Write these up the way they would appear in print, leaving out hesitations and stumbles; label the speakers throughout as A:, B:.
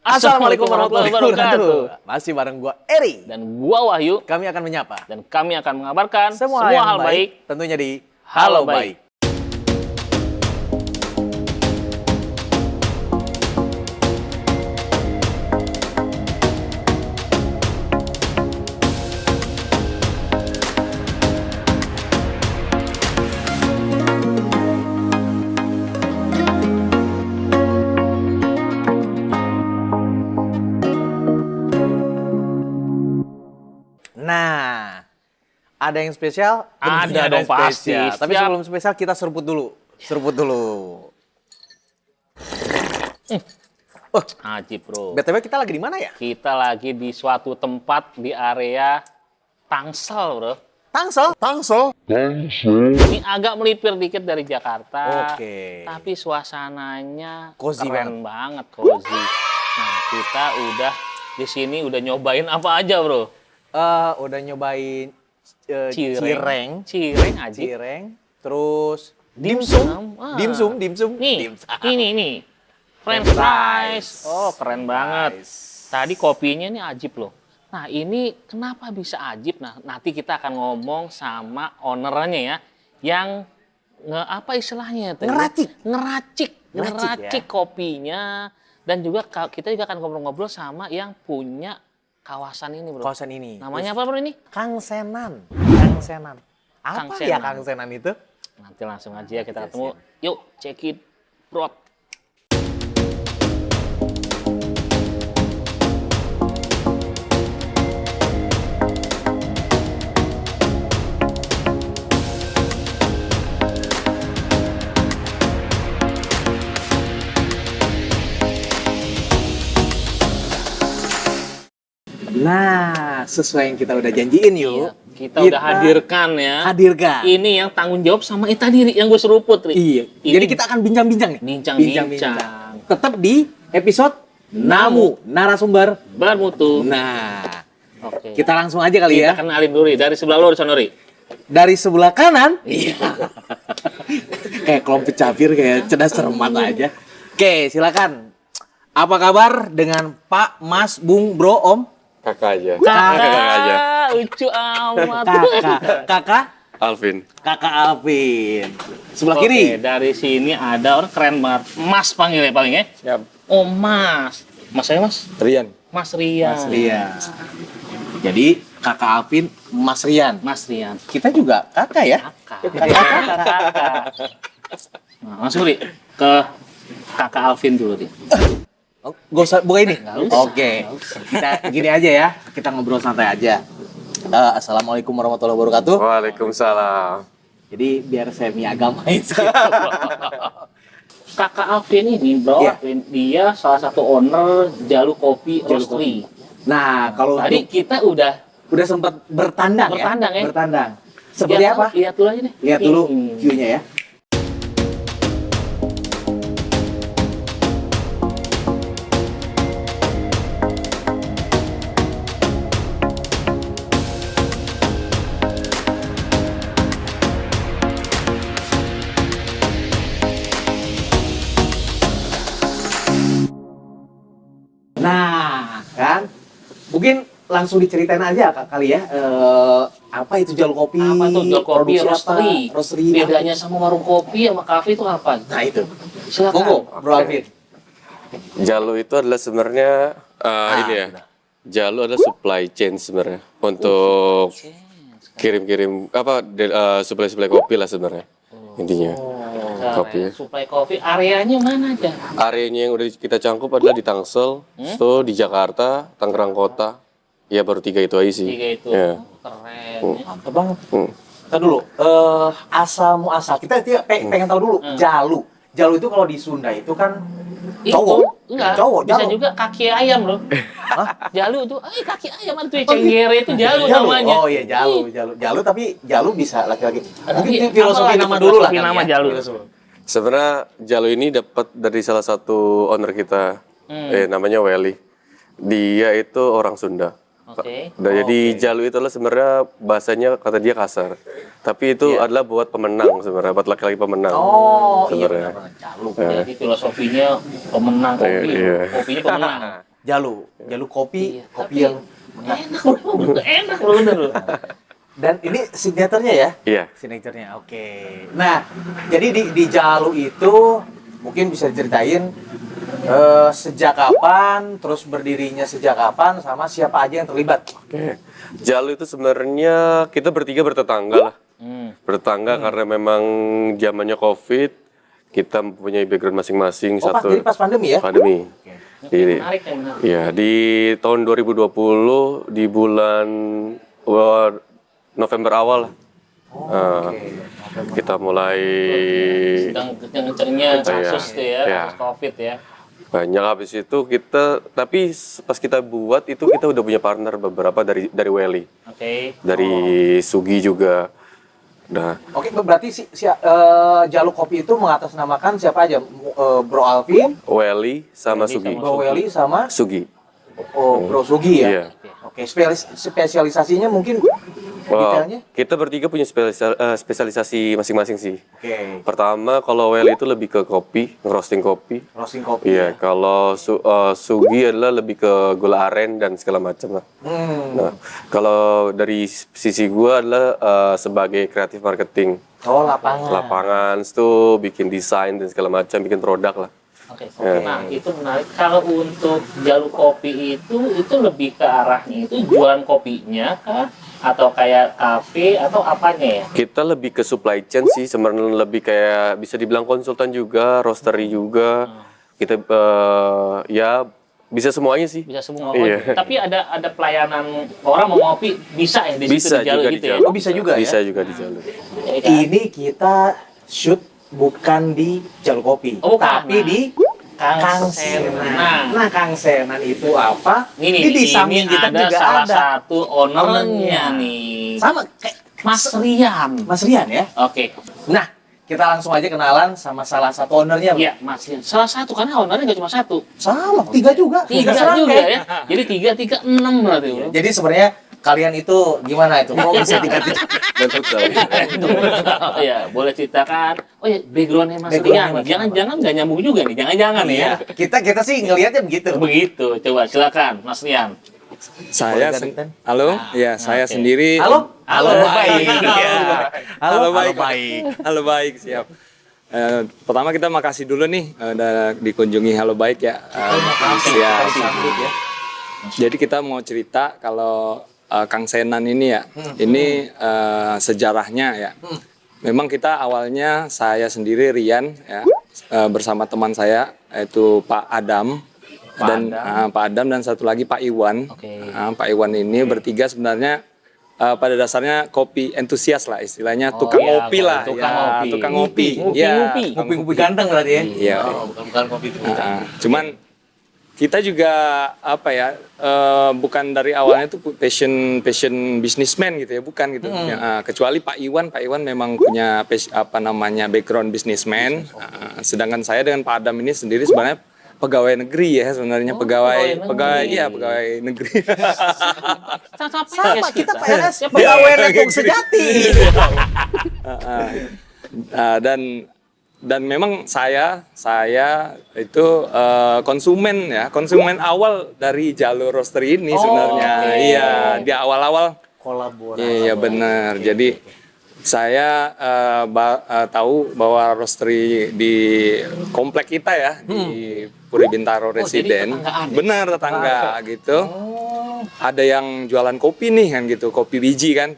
A: Assalamualaikum warahmatullahi wabarakatuh. Masih bareng gua Eri
B: Dan gua Wahyu.
A: Kami akan menyapa
B: Dan kami akan mengabarkan
A: semua hal baik tentunya di Halo Baik. Nah, ada yang spesial?
B: Ada dong, pasti.
A: Spesial. Tapi
B: Siap.
A: sebelum spesial kita seruput dulu. Seruput dulu.
B: Ajib, bro.
A: BTW kita lagi di mana ya?
B: Kita lagi di suatu tempat di area Tangsel, bro.
A: Tangsel.
B: Ini agak melipir dikit dari Jakarta.
A: Oke.
B: Tapi suasananya
A: Cozy
B: keren banget, cozy. Nah, kita udah di sini udah nyobain apa aja, bro?
A: Udah nyobain
B: Cireng, Ajib.
A: cireng, terus
B: Dimsum.
A: dimsum.
B: Nih,
A: Dimsum.
B: ini. French
A: French
B: fries.
A: fries.
B: Oh, keren banget. Tadi kopinya nih ajib loh. Nah, ini kenapa bisa ajib? Nah, nanti kita akan ngomong sama ownernya ya, yang apa istilahnya?
A: Ngeracik
B: Ngeracik
A: ya.
B: kopinya. Dan juga kita juga akan ngobrol-ngobrol sama yang punya kawasan ini, bro.
A: Kawasan ini.
B: Namanya apa, bro, ini?
A: Kang Senan. Apa
B: Kang
A: ya
B: Senan.
A: Kang Senan itu?
B: Nanti langsung aja kita ketemu. Yuk, check it, bro.
A: Nah, sesuai yang kita udah janjiin yuk.
B: Iya, kita udah hadirkan ya.
A: Hadirkan.
B: Ini yang tanggung jawab sama Ita diri yang gue seruput, Ri.
A: Iya.
B: Ini
A: Jadi kita akan bincang-bincang ya?
B: bincang-bincang.
A: Tetap di episode Namu Narasumber.
B: Bermutu.
A: Nah,
B: Oke.
A: kita langsung aja kali
B: Kita
A: ya.
B: kenalin dulu, Ri. Dari sebelah lo, Ri.
A: Dari sebelah kanan. Iya. Kayak kelompok capir, kayak cerdas cermat aja. Oke, silakan. Apa kabar dengan Pak, Mas, Bung, Bro, Om?
C: Kakak aja.
B: Lucu amat.
A: Kakak
C: Alvin.
A: Alvin. Sebelah
B: Oke,
A: kiri.
B: dari sini ada orang keren banget. Mas panggilnya paling ya.
C: Siap.
B: Oh, Mas. Mas saya, Mas.
C: Rian.
B: Mas Rian.
A: Mas Rian. Jadi kakak Alvin, Mas Rian.
B: Mas Rian.
A: Kita juga kakak ya.
B: Kakak. Nah, langsung, Ri, ke kakak Alvin dulu, Ri.
A: Oh, gak usah buka ini?
B: Nggak usah,
A: Oke.
B: nggak usah.
A: Kita gini aja ya. Kita ngobrol santai aja. Assalamualaikum warahmatullahi wabarakatuh.
C: Waalaikumsalam.
A: Jadi biar semi agamais.
B: Kakak Alvin ini, Bro,
A: Iya.
B: Alvin, dia salah satu owner Jalu Kopi Roastery.
A: Nah, kalau
B: Tadi
A: untuk
B: kita udah
A: udah sempat bertandang ya. Bertandang. Seperti
B: lihat
A: apa?
B: Lihat dulu aja deh.
A: Lihat dulu
B: Ini.
A: view-nya ya. Nah, kan? Mungkin langsung diceritain aja kali ya. Apa itu Jalu Kopi?
B: Apa tuh Jalu Kopi
A: Produksi apa?
B: Roastery?
A: Roastery.
B: Bedanya sama warung kopi sama kafe itu apa?
A: Nah, itu.
B: Silakan.
A: Monggo, Bro Alvin.
C: Jalu itu adalah sebenarnya ini ya.
A: udah.
C: Jalu adalah supply chain sebenarnya untuk kirim-kirim supply kopi lah sebenarnya. Intinya. Kopi.
B: Supply kopi areanya mana aja?
C: Areanya yang udah kita cangkup adalah di Tangsel, itu di Jakarta, Tangerang Kota. Ya baru 3 itu aja sih.
B: 3 itu.
C: Ya.
B: Keren.
A: Mantap banget.
C: Hmm.
A: Kita dulu, asal muasal. Kita pengen tahu dulu, Jalu. Jalu itu kalau di Sunda itu kan cowok.
B: Enggak.
A: Cowok,
B: Bisa
A: Jalu.
B: juga kaki ayam loh. Jalu itu, kaki ayam itu cenggere itu Jalu namanya.
A: Oh iya, Jalu tapi Jalu bisa laki-laki.
B: Tapi
A: Mungkin filosofi
B: apa
A: nama
B: lagi
A: dulu lah.
B: filosofi
A: kali
B: nama
A: ya.
B: Jalu?
A: Filosofi.
C: Sebenarnya Jalu ini dapat dari salah satu owner kita, namanya Welly. Dia itu orang Sunda.
B: Oke.
C: Nah, jadi Jalu itu adalah sebenarnya bahasanya kata dia kasar. Tapi itu adalah buat pemenang sebenarnya, buat laki-laki pemenang.
A: Oh, iya
C: sebenarnya.
A: benar. Jalu.
B: Jadi filosofinya pemenang kopi.
C: Iya.
B: Kopinya pemenang.
A: Jalu kopi,
B: Iya,
A: kopi
B: tapi
A: yang
B: enak loh, bener loh.
A: dan ini signaturnya ya?
C: Iya.
A: Signaturnya, oke. Nah, jadi di Jalu itu mungkin bisa diceritain sejak kapan, terus berdirinya sejak kapan, sama siapa aja yang terlibat?
C: Oke. Jalu itu sebenarnya kita bertiga bertetangga lah. Bertetangga karena memang zamannya COVID, kita mempunyai background masing-masing.
A: Oh, jadi pas pandemi ya?
C: Pandemi. Jadi,
B: Menarik ya, menarik.
C: ya, di tahun 2020 di bulan November awal lah. Kita mulai
B: Sedang kenceng-kencengnya kasus tuh ya,
C: Iya.
B: kasus COVID ya.
C: banyak. Habis itu kita, tapi pas kita buat itu kita udah punya partner beberapa dari Welly,
B: Oke.
C: dari Sugi juga. Nah,
A: Oke, berarti Jalu Kopi itu mengatasnamakan siapa aja? Bro Alvin,
C: Welly sama
B: Welly
C: Sugi.
B: sama
A: Bro Welly, sama
C: Sugi.
A: Bro Sugi ya?
C: Iya.
A: Oke, spesialisasinya mungkin
C: Wow,
A: detailnya?
C: kita bertiga punya spesialisasi masing-masing sih.
A: Oke,
C: Pertama, kalau Welly itu lebih ke kopi, ngerosting kopi.
A: roasting kopi
C: Iya,
A: ya?
C: kalau Sugi adalah lebih ke gula aren dan segala macam lah. Nah, kalau dari sisi gua adalah sebagai kreatif marketing,
A: Oh, lapangan.
C: lapangan tuh bikin desain dan segala macam, bikin produk lah.
B: Oke. Nah, itu menarik. Kalau untuk Jalu Kopi itu lebih ke arahnya itu jualan kopinya kah? Atau kayak kafe atau apanya ya?
C: Kita lebih ke supply chain sih, sebenarnya lebih kayak bisa dibilang konsultan juga, roastery juga. Kita ya bisa semuanya sih.
B: Bisa semua.
C: Iya.
B: Tapi ada pelayanan orang mau ngopi bisa ya di situ
C: Bisa
B: di Jalu
C: juga
B: gitu
C: di
B: ya.
C: Jalu.
A: Oh, bisa juga ya?
C: Bisa juga di Jalu.
A: Ini kita shoot bukan di Jalu Kopi,
B: Oh, bukan.
A: tapi di Kang Senan. Nah, Kang Senan itu apa?
B: Ini
A: di samping kita
B: ada
A: juga
B: salah
A: ada.
B: satu ownernya
A: Ownernya.
B: nih.
A: Sama kayak
B: Mas Rian.
A: Mas Rian ya.
B: Oke.
A: Nah, kita langsung aja kenalan sama salah satu ownernya.
B: Iya, Mas Rian. Salah satu karena ownernya nggak cuma satu.
A: Sama, tiga juga.
B: Tiga
A: serangkai.
B: juga ya. Jadi 3 3 6 berarti. Bro.
A: Jadi sebenarnya kalian itu gimana itu? Kok bisa tiga-tiga?
C: Dan futsal.
B: Oh ya, boleh ceritakan. Oh ya, backgroundnya Mas
A: Backgroundnya
B: Rian.
A: Mas Rian.
B: Jangan-jangan nggak nyambung juga nih. Jangan-jangan nih ya.
A: Kita sih ngelihatnya begitu.
B: Begitu. Coba silakan, Mas Rian.
D: Saya
A: Boleh gantian?
D: halo, ya saya
B: oke.
D: sendiri.
A: Halo?
B: Halo,
A: baik.
B: Halo.
A: Ya.
D: Halo, baik.
A: baik.
D: Halo baik, siap. Pertama kita makasih dulu nih udah dikunjungi Halo Baik ya. Siap.
A: Sambut ya.
D: Jadi kita mau cerita kalau Kang Senan ini ya, ini sejarahnya ya. Memang kita awalnya saya sendiri Rian ya, bersama teman saya yaitu Pak Adam. Pak Adam dan satu lagi Pak Iwan.
B: Oke.
D: Pak Iwan ini bertiga sebenarnya pada dasarnya kopi entusias lah istilahnya, tukang
B: iya,
D: ngopi lah,
B: tukang
D: ya,
B: ngopi.
D: tukang ngopi.
B: Ngupi,
D: Ya,
B: ngupi.
D: tukang
A: Ngupi-ngupi ganteng berarti ya?
D: Iya.
A: Oh, bukan kopi itu.
D: Cuman kita juga apa ya, bukan dari awalnya itu passion businessman gitu ya, bukan gitu. Ya, kecuali Pak Iwan memang punya background businessman. Sedangkan saya dengan Pak Adam ini sendiri sebenarnya pegawai negeri ya sebenarnya, pegawai negeri.
A: Sama, kita PNS
B: Ya,
A: pegawai Repung Sejati.
D: Dan memang saya itu konsumen awal dari jalur roastery ini sebenarnya.
B: oke.
D: Iya, di awal-awal.
A: Kolaborasi.
D: Iya benar. Jadi saya tahu bahwa roastery di komplek kita ya di Puri Bintaro
B: jadi
D: Residen.
B: tetanggaan ya?
D: Benar tetangga gitu. Ada yang jualan kopi nih kan gitu, kopi biji kan.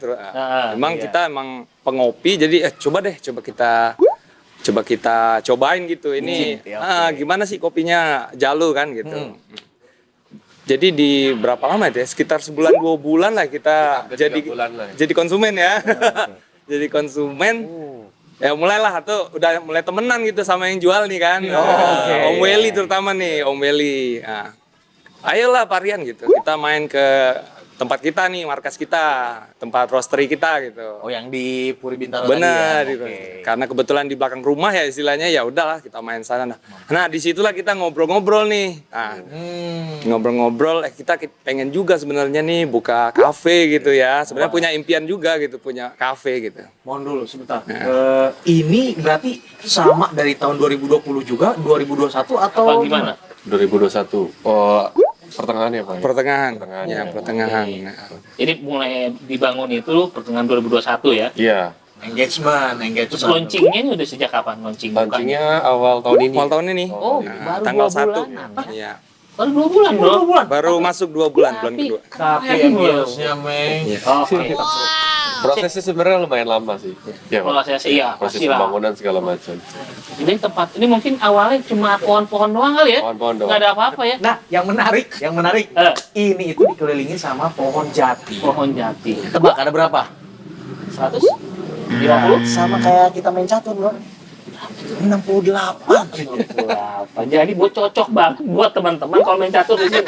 D: Memang
B: iya.
D: kita emang pengopi jadi coba kita cobain gitu. Ini
A: Biji, ya, oke.
D: gimana sih kopinya Jalu kan gitu. Jadi di berapa lama itu ya? Sekitar sebulan 2 bulan lah kita
C: Hampir 3 bulan lah.
D: jadi konsumen ya. Jadi konsumen. Ya mulailah tuh udah mulai temenan gitu sama yang jual nih kan.
A: oke.
D: Om Welly terutama nih, Om Welly. Nah, ayolah Pak Rian gitu. Kita main ke tempat kita nih, markas kita, tempat roastery kita gitu.
A: Oh, yang di Puri Bintaro
D: Benar,
A: tadi ya?
D: gitu.
A: Oke.
D: Karena kebetulan di belakang rumah ya istilahnya, ya udahlah kita main sana. Nah disitulah kita ngobrol-ngobrol nih. Nah, ngobrol-ngobrol, kita pengen juga sebenarnya nih buka kafe gitu ya. Sebenarnya punya impian juga gitu, punya kafe gitu.
A: Mohon dulu sebentar. Ini berarti sama dari tahun 2020 juga, 2021 atau
B: Apa gimana?
C: 2021. Oh, Pertengahan ya Pak?
D: Pertengahan.
C: Pertengahan.
D: Ya, pertengahan.
B: Jadi mulai dibangun itu pertengahan 2021 ya.
C: Iya.
A: Engagement.
B: Terus launchingnya ini udah sejak kapan launching?
C: Launchingnya awal tahun ini.
D: Awal tahun ini.
B: Oh,
D: Nah,
B: baru
D: tanggal
B: 2
D: 1.
B: bulanan.
D: Iya.
B: Baru 2 bulan bro.
D: Baru masuk 2 bulan, bulan kedua.
A: Tapi
B: Keren loh.
A: ambience-nya, Meng.
D: Iya.
B: Oke.
C: Prosesnya sebenarnya lumayan lama sih. Ya, Pak.
B: Proses iya,
C: Proses
B: pastilah.
C: pembangunan segala macam.
B: Jadi tempat ini mungkin awalnya cuma pohon-pohon doang kali ya?
C: Pohon-pohon doang.
B: Nggak ada apa-apa ya?
A: Nah, yang menarik, ini itu dikelilingi sama pohon jati.
B: Pohon jati.
A: Tebak ada berapa?
B: 150?
A: Sama kayak kita main catur, Bro. 68.
B: Berapa? Jadi buat cocok banget buat teman-teman kalau main catur di sini.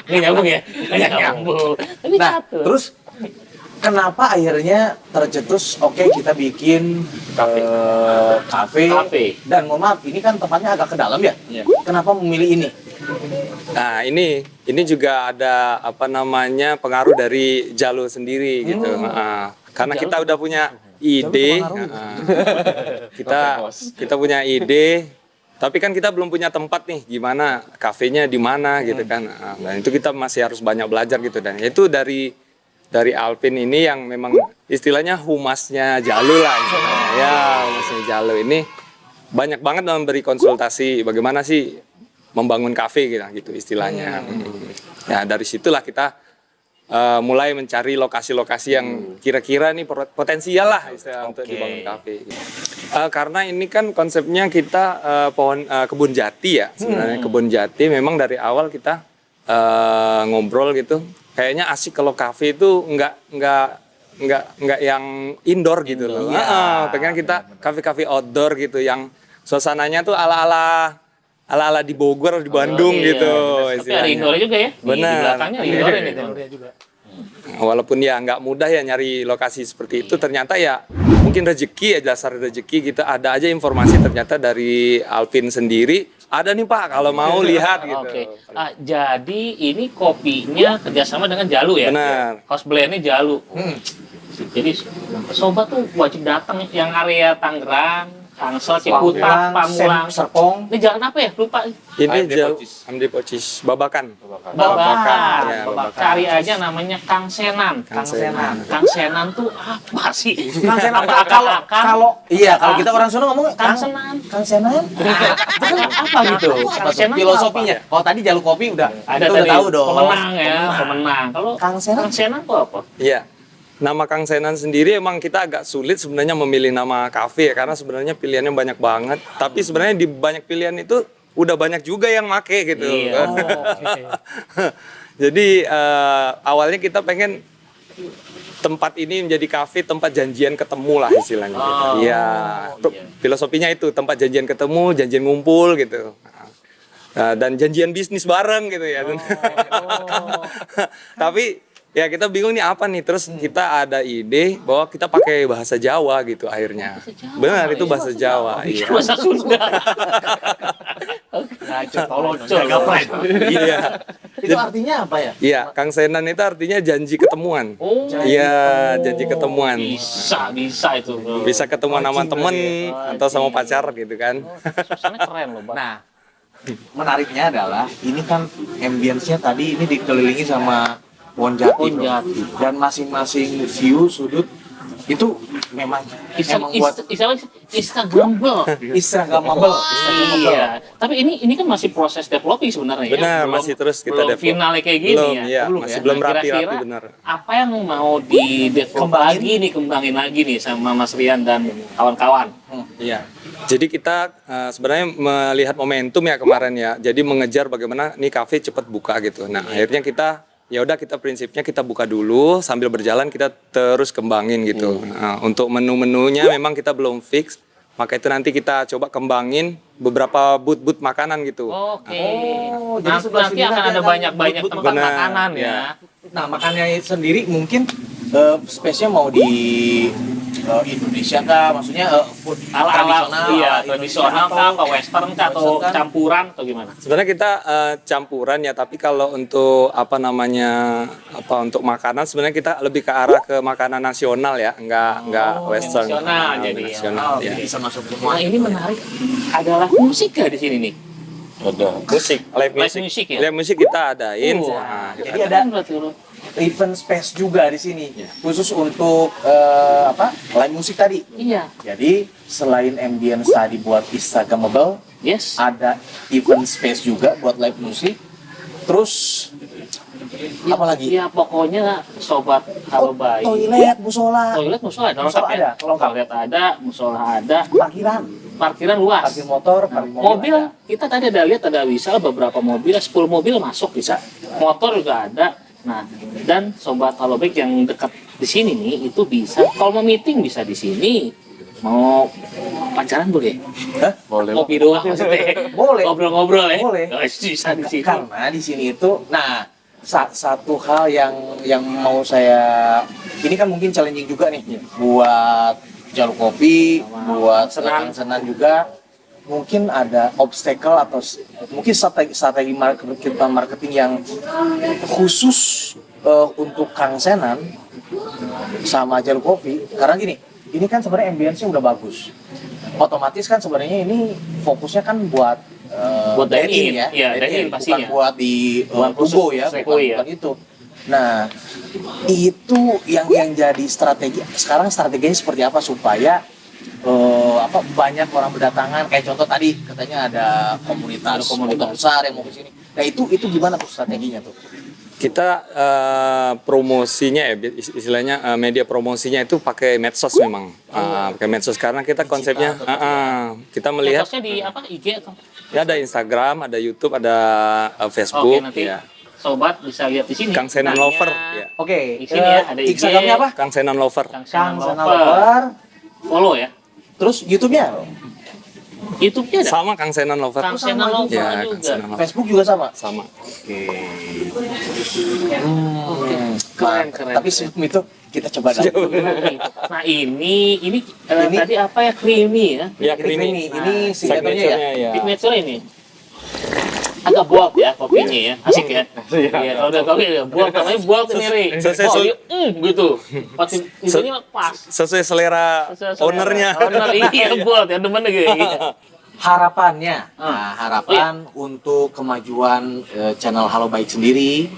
B: Nggak nyambung ya? Nggak nyambung. Tapi
A: Nah,
B: catur.
A: terus kenapa akhirnya tercetus oke kita bikin kafe.
B: Kafe.
A: Dan mohon maaf, ini kan tempatnya agak ke dalam ya?
B: Iya.
A: Kenapa memilih ini?
D: Nah, ini juga ada apa namanya pengaruh dari Jalu sendiri gitu. Karena
B: Jalu
D: kita udah punya ide, kita punya ide, tapi kan kita belum punya tempat nih, gimana kafenya di mana gitu kan. Nah, itu kita masih harus banyak belajar gitu, dan itu dari Alvin ini yang memang istilahnya humasnya Jalu lah istilahnya. Ya, humasnya Jalu ini banyak banget memberi konsultasi bagaimana sih membangun kafe gitu istilahnya. Ya, dari situlah kita mulai mencari lokasi-lokasi yang kira-kira nih potensial lah istilah untuk dibangun kafe. Karena ini kan konsepnya kita kebun jati ya, sebenarnya kebun jati memang dari awal kita ngobrol gitu. Kayaknya asik kalau kafe itu nggak yang indoor gitu loh. Pengen kita kafe-kafe outdoor gitu yang suasananya tuh ala-ala di Bogor, di Bandung gitu.
B: Tapi ada indoornya juga ya?
D: Benar.
B: Di belakangnya indoornya nih. Teman.
D: Walaupun ya nggak mudah ya nyari lokasi seperti itu, ternyata ya mungkin rezeki ya, dasar rezeki kita ada aja informasi ternyata dari Alvin sendiri ada nih Pak kalau mau lihat gitu.
B: Oke. Jadi ini kopinya kerjasama dengan Jalu ya?
D: Benar.
B: House blend-nya Jalu. Jadi sobat tuh wajib datang yang area Tangerang, Tangsel, Ciputat, Pamulang,
A: Serpong.
B: Ini jalan apa ya? Lupa.
D: Ini
C: AMD
D: jauh
C: Pocis.
D: AMD Pocis, Babakan.
B: Babakan.
D: Ya, Babakan.
B: Cari aja namanya Kang Senan.
D: Kang Senan.
B: Kang Senan tuh apa sih?
A: Kang Senan
B: Apa
A: kalau kita orang Sunda ngomong
B: Kang Senan.
A: Kang Senan.
B: Apa gitu?
A: Apa tuh
B: Senan tuh
A: filosofinya?
B: apa?
A: Kalau tadi Jalu Kopi udah
B: Ada
A: kita
B: tadi
A: udah tahu dong.
B: pemenang ya, pemenang. Kalau
A: Kang Senan?
B: Kang Senan tuh apa?
D: Iya. Nama Kang Senan sendiri emang kita agak sulit sebenarnya memilih nama kafe ya, karena sebenarnya pilihannya banyak banget. Tapi sebenarnya di banyak pilihan itu udah banyak juga yang make gitu.
B: Iya.
D: Jadi awalnya kita pengen tempat ini menjadi kafe, tempat janjian ketemu lah istilahnya. Gitu. Iya. Filosofinya itu tempat janjian ketemu, janjian ngumpul gitu. Dan janjian bisnis bareng gitu ya. Tapi ya kita bingung nih apa nih, terus kita ada ide bahwa kita pakai bahasa Jawa gitu akhirnya. Benar, itu bahasa Jawa. Iya.
B: Bahasa Sunda.
D: Iya.
A: Itu artinya apa ya?
D: Iya, Kang Senan itu artinya janji ketemuan.
B: Oh.
D: Iya, janji ketemuan.
B: Bisa itu. Bro.
D: Bisa ketemuan sama temen atau sama pacar gitu kan.
B: Suasananya keren loh, Bang.
A: Nah, menariknya adalah ini kan ambience-nya tadi ini dikelilingi sama pohon jati,
B: Pohon
A: bro.
B: jati.
A: Dan masing-masing view sudut itu memang buat
B: Instagramable.
A: Instagramable.
B: Iya. Tapi ini kan masih proses developing sebenarnya ya.
D: Benar,
B: Belum-
D: masih terus kita
B: belum
D: develop.
B: finalnya kayak gini
D: Belum,
B: ya.
D: iya, masih belum
B: Nah,
D: rapi-rapi,
B: kira-kira
D: benar.
B: Apa yang mau di-develop kembangin lagi nih sama Mas Rian dan kawan-kawan?
D: Iya. Jadi kita sebenarnya melihat momentum ya kemarin ya. Jadi mengejar bagaimana nih kafe cepat buka gitu. Nah, akhirnya kita ya udah kita prinsipnya kita buka dulu, sambil berjalan kita terus kembangin gitu. Nah, untuk menu-menunya memang kita belum fix. Maka itu nanti kita coba kembangin beberapa booth-booth makanan gitu.
B: Oke.
A: jadi sebelah
B: Nanti
A: sini
B: akan
A: nanti
B: ada
A: ada
B: banyak-banyak
A: booth-booth
B: tempat
D: benar,
B: makanan
D: ya.
B: ya.
A: Nah, makannya sendiri mungkin space-nya mau di Indonesia kah? Maksudnya food
B: Ala-ala iya,
A: ala
B: tradisional
A: Indonesia
B: kah, apa western kah, atau
A: Western kah?
B: campuran atau gimana?
D: Sebenarnya kita campuran ya, tapi kalau untuk untuk makanan sebenarnya kita lebih ke arah ke makanan nasional ya, enggak western.
B: nasional
D: Ah,
B: jadi ya.
D: nasional,
A: Oh,
D: ya.
A: bisa masuk semua.
B: Nah, ini menarik adalah musik gak di sini nih?
C: Ada.
D: Musik, live
B: Live
D: music.
B: music ya?
D: Live music kita adain.
B: Wah,
D: Nah, kita
A: jadi
B: keren
A: ada
B: berarti lo.
A: event space juga di sini, khusus untuk live musik tadi.
B: Iya.
A: Jadi selain ambience tadi buat Instagramable,
B: Yes.
A: ada event space juga buat live musik. Terus apa lagi?
B: Ya pokoknya sobat Halo Baik.
A: Toilet, musola,
B: Toilet musola ada lengkap
A: Musola
B: ya?
A: ada, lengkap.
B: Toilet ada, musola ada,
A: parkiran
B: luas.
A: parkir motor, parkir
B: Mobil,
A: ada.
B: kita tadi ada lihat ada bisa beberapa mobil, 10 mobil masuk bisa. Motor juga ada. Nah, dan sobat Halo Baik yang dekat di sini nih itu bisa. Kalau mau meeting bisa di sini. Mau pacaran boleh?
A: Hah?
C: Boleh.
B: Kopi doang maksudnya.
A: Boleh.
B: Ngobrol-ngobrol ya.
A: Boleh.
B: Oh, bisa di sini.
A: Karena di sini itu, nah satu hal yang mau saya, ini kan mungkin challenging juga nih buat Jalur Kopi, buat
B: Senan.
A: Senan juga. Mungkin ada obstacle atau mungkin strategi marketing yang khusus untuk Kang Senan sama Jalur Kopi. Karena gini, ini kan sebenarnya ambience-nya udah bagus. Otomatis kan sebenarnya ini fokusnya kan buat
B: Buat
A: dine-in
B: dine-in, iya, dine-in
A: bukan
B: pastinya.
A: buat di
B: Buat
A: Tubo
B: khusus
A: ya,
B: Seko ya.
A: bukan itu. Nah, itu yang jadi strategi. Sekarang strateginya seperti apa supaya banyak orang berdatangan, kayak contoh tadi katanya ada komunitas motor besar yang mau ke sini. Nah, itu gimana tuh strateginya tuh?
D: kita promosinya ya istilahnya media promosinya itu pakai medsos memang. Pakai medsos karena kita konsepnya kita melihat
B: Medosnya di apa IG atau?
D: ya ada Instagram, ada YouTube, ada
B: Oke,
D: Facebook
B: nanti
D: ya.
B: sobat bisa lihat di sini.
D: Kang Senan
B: Namanya-
D: Lover ya.
A: Oke,
B: Di sini ya, ada IG.
A: Instagramnya apa?
D: Kang Senan Lover.
B: Kang
A: Kang
B: Senan
A: Senan
B: Lover.
A: Lover.
B: Follow ya.
A: Terus YouTube-nya?
B: YouTube-nya ada.
D: Sama Kang Senan Lover.
B: Kang Senan Lover
D: Ya, Kang
B: juga.
D: Senan Lover.
A: Facebook juga sama?
D: Sama.
A: Oke.
B: Keren, keren.
A: Tapi sebelum itu kita coba dulu.
B: Nah ini tadi apa ya, creamy ya?
D: Ya,
A: Ini
D: creamy.
A: creamy. Ini signaturenya ya?
D: ya.
B: Signature ini. Agak bold ya kopinya ya, asik ya. Iya, kalau udah kopi ya bold, namanya bold ini Ri.
D: Sesuai
B: Oh,
D: sul-
B: dia, gitu. Pas ini pas.
D: Sesuai selera ownernya.
B: Owner iya bold ya, demen gitu.
A: Harapannya, nah, harapan untuk kemajuan channel Halo Baik sendiri,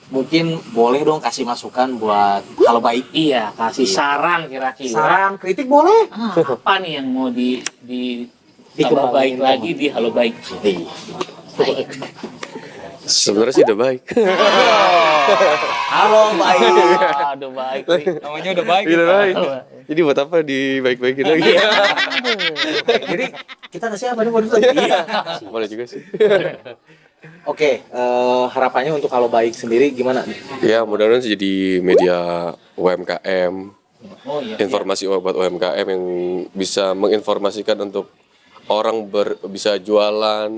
A: mungkin boleh dong kasih masukan buat Halo Baik.
B: Iya, kasih saran kira-kira.
A: Saran, kritik boleh.
B: Apa nih yang mau di
A: Dikembangin
B: tambah baik lagi di Halo Baik?
C: Sebenarnya sih udah baik.
A: Halo Baik.
B: Aduh baik. Ri.
D: Namanya udah baik.
C: Udah baik. Jadi buat apa dibaik-baikin lagi?
A: Jadi kita kasih apa nih buat Iya.
C: Boleh juga sih.
A: Oke, harapannya untuk Halo Baik sendiri gimana nih?
C: Ya, mudah-mudahan sih jadi media UMKM,
B: Oh iya.
C: informasi buat UMKM yang bisa menginformasikan untuk orang bisa jualan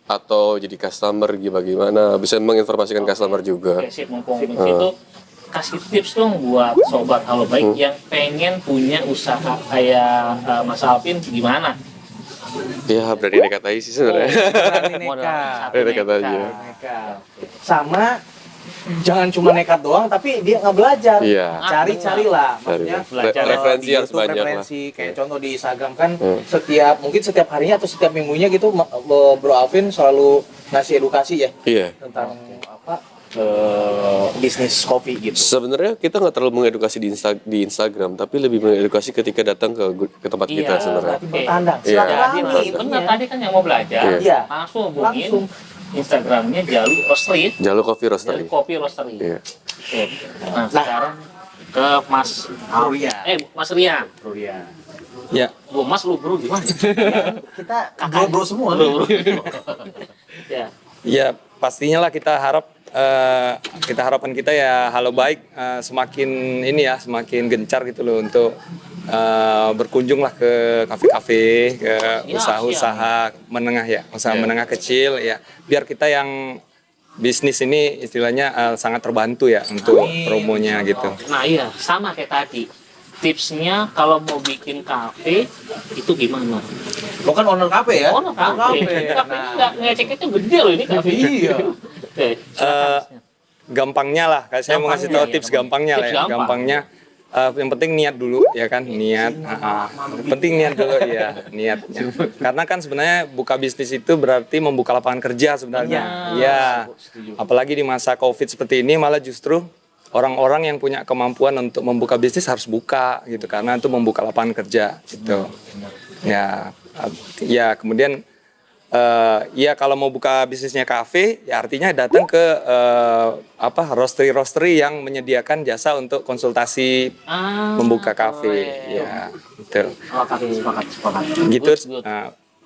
C: atau jadi customer bagaimana, bisa menginformasikan customer juga.
B: Oke, sip, mumpung di situ kasih tips dong buat sobat Halo Baik yang pengen punya usaha kayak Mas Alvin gimana?
C: Ya, berani nekat aja sih sebenarnya.
A: Nekat.
C: Nekat aja.
A: Nekat. Sama jangan cuma nekat doang, tapi dia nggak belajar.
C: Iya.
A: Cari-carilah, maksudnya
B: Belajar.
C: Referensi
A: di
C: harus
A: YouTube
C: banyak lah.
A: referensi. Kayak contoh di Instagram kan mungkin setiap harinya atau setiap minggunya gitu Bro Alvin selalu ngasih edukasi ya
C: Iya.
A: tentang apa bisnis kopi gitu.
C: Sebenarnya kita nggak terlalu mengedukasi di Instagram, tapi lebih mengedukasi ketika datang ke tempat kita
B: Iya.
C: sebenarnya.
A: Berarti bertandang,
C: Iya.
A: silaturahmi
B: Jadi
A: itu
B: benar tadi kan yang mau belajar,
A: Iya.
B: langsung
A: Langsung.
B: hubungin Instagramnya Jalu Roastery,
C: Jalur Coffee
B: Jalu
C: Roastery.
B: Kopi Roastery.
C: Iya.
B: Oke. Nah sekarang ke Mas
A: Ria.
B: Mas Rian.
A: Ria.
D: Ya.
B: Bu Mas lu bro gimana?
A: Kita bro semua.
B: Bro. Ya.
D: Ya pastinya lah kita harapan kita ya Halo Baik semakin semakin gencar gitu loh untuk berkunjung lah ke kafe-kafe, ke
B: Ya,
D: usaha-usaha menengah ya, usaha menengah kecil ya, biar kita yang bisnis ini istilahnya sangat terbantu ya untuk promonya gitu.
B: Nah iya sama kayak tadi. Tipsnya kalau mau bikin kafe itu gimana?
A: Lo kan owner kafe ya?
B: Oh, kafe. Kafe
A: Nah,
B: ngeceknya gede loh ini kafe.
A: Iya.
B: Oke.
D: Gampangnya lah, saya mau ngasih tahu
B: Gampangnya,
D: tips
B: ya,
D: gampangnya lah
B: tips
D: ya.
B: gampang.
D: Gampangnya yang penting niat dulu ya kan, niat. Penting niat dulu ya, niat. Karena kan sebenarnya buka bisnis itu berarti membuka lapangan kerja sebenarnya. Ya. Apalagi di masa Covid seperti ini malah justru orang-orang yang punya kemampuan untuk membuka bisnis harus buka gitu karena itu membuka lapangan kerja gitu. Ya, ya kemudian ya kalau mau buka bisnisnya kafe, ya artinya datang ke roastery yang menyediakan jasa untuk konsultasi membuka kafe. Ya, gitu.
B: Sepakat.
D: Gitu.
B: Good.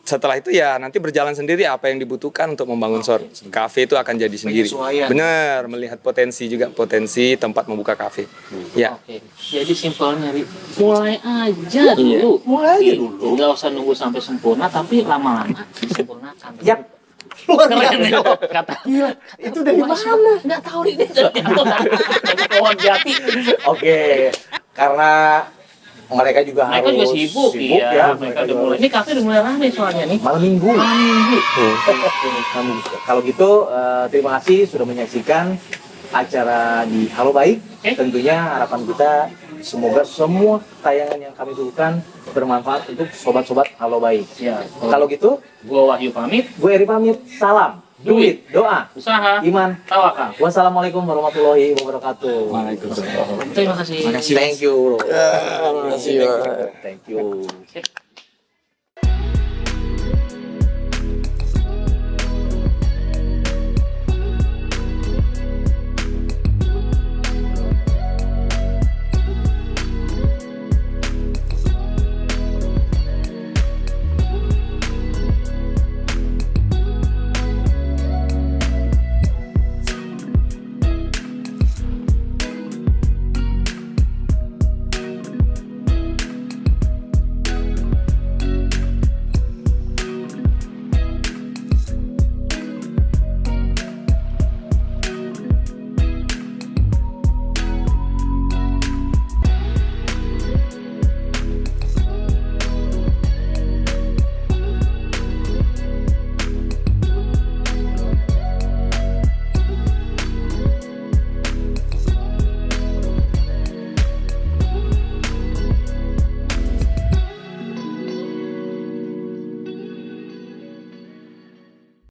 D: Setelah itu ya nanti berjalan sendiri apa yang dibutuhkan untuk membangun kafe itu akan jadi sendiri.
A: Penyesuaian.
D: Benar, melihat potensi tempat membuka kafe. Ya.
B: Oke. Jadi simpelnya, Ri, mulai aja dulu.
A: Mulai aja dulu.
B: Nggak usah nunggu sampai sempurna, tapi lama-lama disempurnakan.
A: Yap. Luar
B: Keren ya,
A: biasa.
B: kata.
A: Gila, itu dari mana?
B: Nggak tahu nih, dari pohon jati.
A: Oke, karena mereka juga
B: Mereka
A: harus
B: juga sibuk, iya.
A: ya.
B: Mereka udah mulai. Ini kafe udah mulai ramai soalnya nih.
A: Malam minggu. Kalau gitu, terima kasih sudah menyaksikan acara di Halo Baik.
B: Oke.
A: Tentunya harapan kita semoga semua tayangan yang kami tujukan bermanfaat untuk sobat-sobat Halo Baik.
B: Ya.
A: Kalau gitu,
B: Gua Wahyu pamit.
A: gue Eri pamit. Salam, duit, doa,
B: Usaha.
A: iman,
B: Tawakal.
A: wassalamualaikum warahmatullahi wabarakatuh.
D: Waalaikumsalam.
B: Terima kasih.
A: Thank you, bro.
C: Terima kasih, Pak.
A: Thank you.
B: Sip.